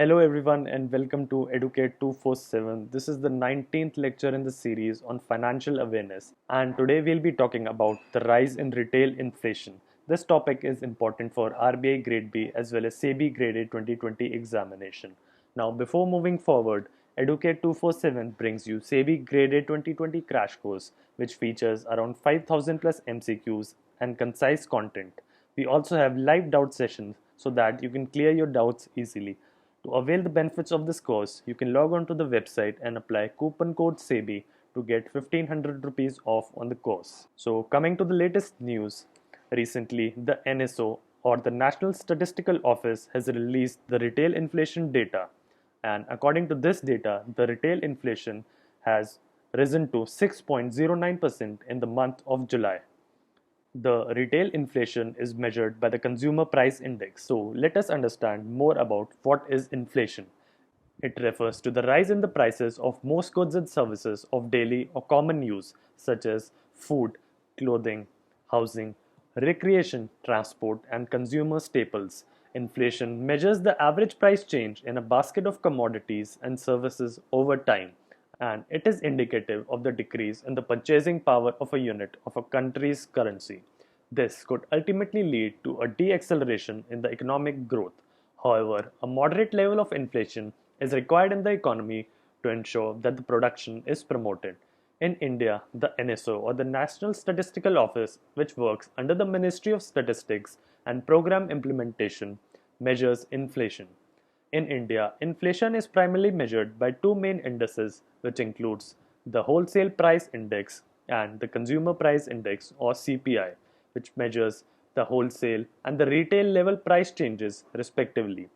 Hello everyone and welcome to Educate 247. This is the 19th lecture in the series on financial awareness, and today we'll be talking about the rise in retail inflation. This topic is important for RBI Grade B as well as SEBI Grade A 2020 examination. Now before moving forward, Educate 247 brings you SEBI Grade A 2020 crash course, which features around 5000 plus MCQs and concise content. We also have live doubt sessions so that you can clear your doubts easily. To avail the benefits of this course, you can log on to the website and apply coupon code SEBI to get 1500 rupees off on the course. So, coming to the latest news, recently the NSO or the National Statistical Office has released the retail inflation data, and according to this data, the retail inflation has risen to 6.09% in the month of July. The retail inflation is measured by the consumer price index. So let us understand more about what is inflation. It refers to the rise in the prices of most goods and services of daily or common use, such as food, clothing, housing, recreation, transport, and consumer staples. Inflation measures the average price change in a basket of commodities and services over time, and it is indicative of the decrease in the purchasing power of a unit of a country's currency. This could ultimately lead to a deceleration in the economic growth. However, a moderate level of inflation is required in the economy to ensure that the production is promoted. In India, the NSO or the National Statistical Office, which works under the Ministry of Statistics and Program Implementation, measures inflation. In India, inflation is primarily measured by two main indices, which includes the wholesale price index and the consumer price index or CPI, which measures the wholesale and the retail level price changes respectively.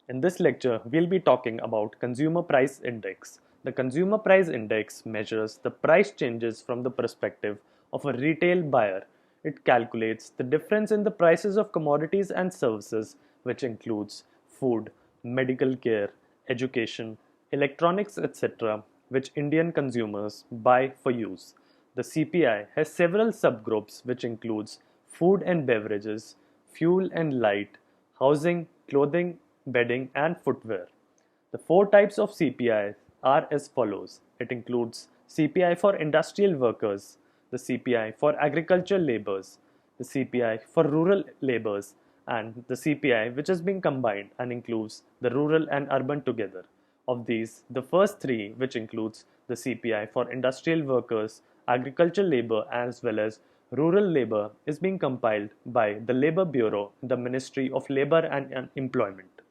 In this lecture, we'll be talking about Consumer Price Index. The Consumer Price Index measures the price changes from the perspective of a retail buyer. It calculates the difference in the prices of commodities and services, which includes food, medical care, education, electronics, etc., which Indian consumers buy for use. The CPI has several subgroups, which includes food and beverages, fuel and light, housing, clothing, bedding, and footwear. The four types of CPI are as follows. It includes CPI for industrial workers, the CPI for agricultural laborers, the CPI for rural laborers, and the CPI which is being combined and includes the rural and urban together. Of these, the first three, which includes the CPI for industrial workers, agricultural labor, as well as rural labor, is being compiled by the Labor Bureau, the Ministry of Labor and Employment.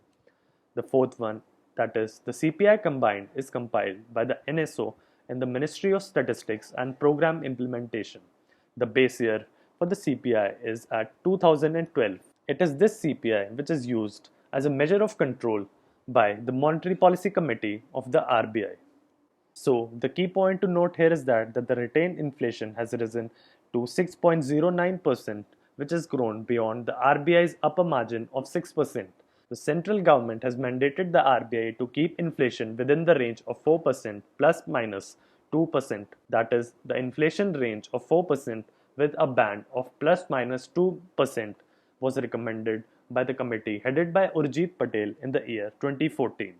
The fourth one, that is the CPI combined, is compiled by the NSO and the Ministry of Statistics and Program Implementation. The base year for the CPI is at 2012. It is this CPI which is used as a measure of control by the Monetary Policy Committee of the RBI. So the key point to note here is that the retained inflation has risen to 6.09%, which has grown beyond the RBI's upper margin of 6%. The central government has mandated the RBI to keep inflation within the range of 4% plus minus 2%, that is, the inflation range of 4% with a band of plus minus 2% was recommended by the committee headed by Urjit Patel in the year 2014.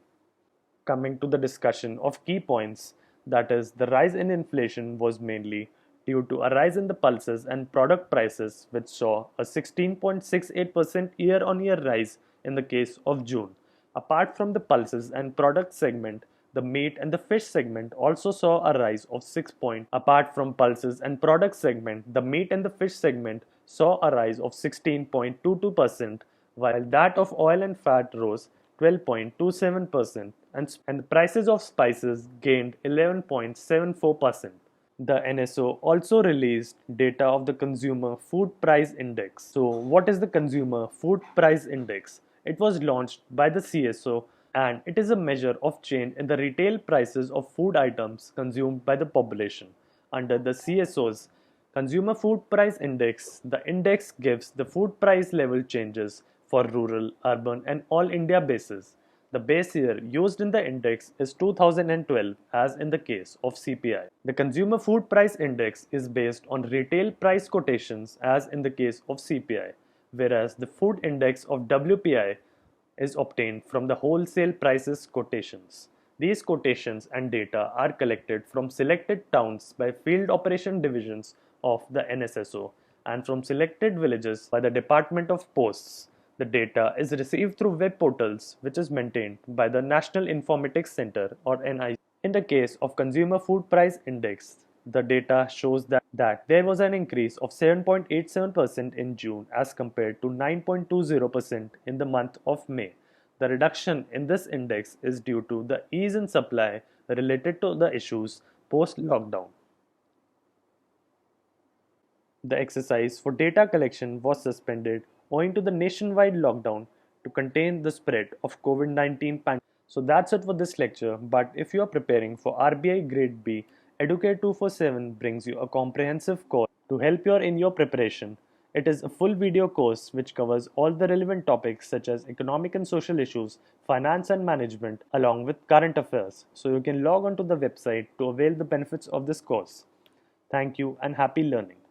Coming to the discussion of key points, that is, the rise in inflation was mainly due to a rise in the pulses and product prices, which saw a 16.68% year on year rise in the case of June. Apart from the pulses and product segment, the meat and the fish segment also saw a rise of 6 point. Apart from pulses and product segment, the meat and the fish segment saw a rise of 16.22%, while that of oil and fat rose 12.27%, and the prices of spices gained 11.74%. The NSO also released data of the Consumer Food Price Index. So, what is the Consumer Food Price Index? It was launched by the CSO, and it is a measure of change in the retail prices of food items consumed by the population. Under the CSO's Consumer Food Price Index, the index gives the food price level changes for rural, urban, and all India basis. The base year used in the index is 2012, as in the case of CPI. The Consumer Food Price Index is based on retail price quotations, as in the case of CPI, whereas the Food Index of WPI is obtained from the wholesale prices quotations. These quotations and data are collected from selected towns by field operation divisions of the NSSO and from selected villages by the Department of Posts. The data is received through web portals which is maintained by the National Informatics Center or NIC. In the case of Consumer Food Price Index, the data shows that there was an increase of 7.87% in June as compared to 9.20% in the month of May. The reduction in this index is due to the ease in supply related to the issues post lockdown. The exercise for data collection was suspended owing to the nationwide lockdown to contain the spread of COVID-19 pandemic. So that's it for this lecture. But if you are preparing for RBI Grade B, Educate 247 brings you a comprehensive course to help you in your preparation. It is a full video course which covers all the relevant topics such as economic and social issues, finance and management, along with current affairs. So you can log on to the website to avail the benefits of this course. Thank you and happy learning.